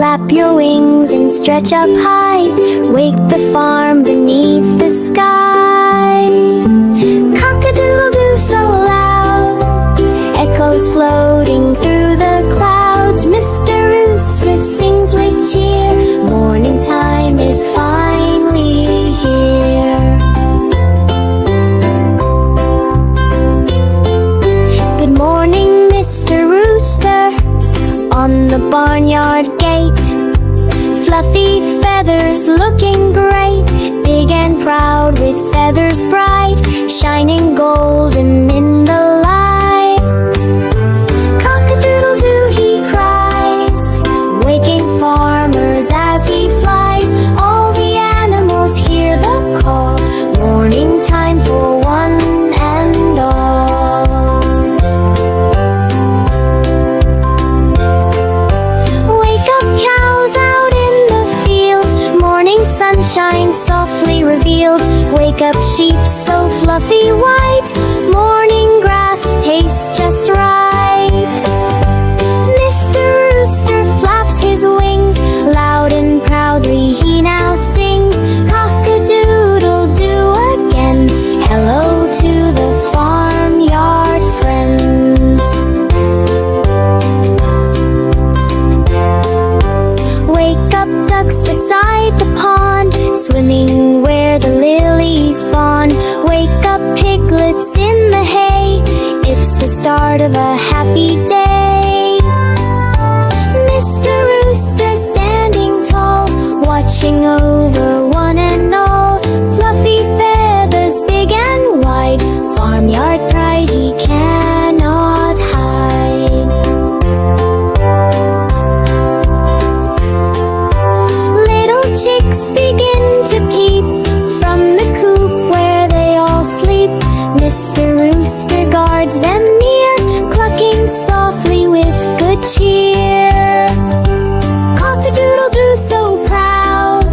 Flap your wings and stretch up high. Wake the farm beneath the sky. Cock-a-doodle-doo so loud, echoes floating through the clouds. Mr. Rooster sings with cheer, morning time is finally here. Good morning, Mr. Rooster, on the barnyard gate. Fluffy feathers looking great, big and proud with feathers bright, shining golden in the light. Cock-a-doodle-doo he cries, waking farmers as he flies. All the animals hear the call, morning time for one and all. Wake up, cows out in the field, morning sunshine softly revealed. Wake up, sheep so fluffy white, morning grass tastes just right. Mr. Rooster flaps his wings, loud and proudly he now sings. Cock-a-doodle-doo again, hello to the farmyard friends. Wake up, ducks beside the pond, swimming where the lilies bond. Wake up, piglets in the hay, it's the start of a happy day. Mr. Rooster standing tall, watching over one and all. Fluffy feathers big and wide, farmyard pride he cannot hide. Little chicks begin to peep from the coop where they all sleep. Mr. Rooster guards them near, clucking softly with good cheer. Cock-a-doodle-doo so proud,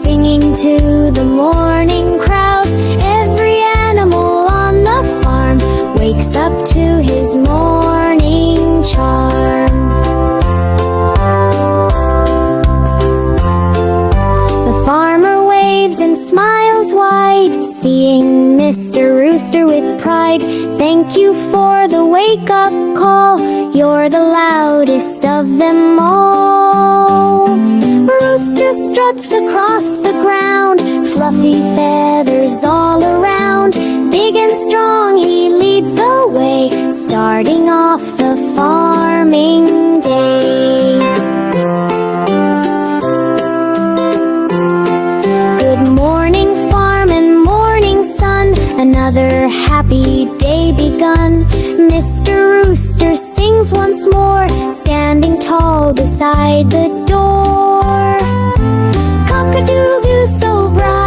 singing to the morning crowd. Every animal on the farm wakes up to his morning charm. The farmer waves and smiles wide, seeing Mr. Rooster with pride. Thank you for the wake-up call, you're the loudest of them all. Rooster struts across the ground, fluffy feathers all around. Big and strong he leads the way, starting off the farming day. Good morning, farm and morning sun, another happy day begun. Mr. Rooster sings once more, standing tall beside the door. Cock-a-doodle-doo so bright,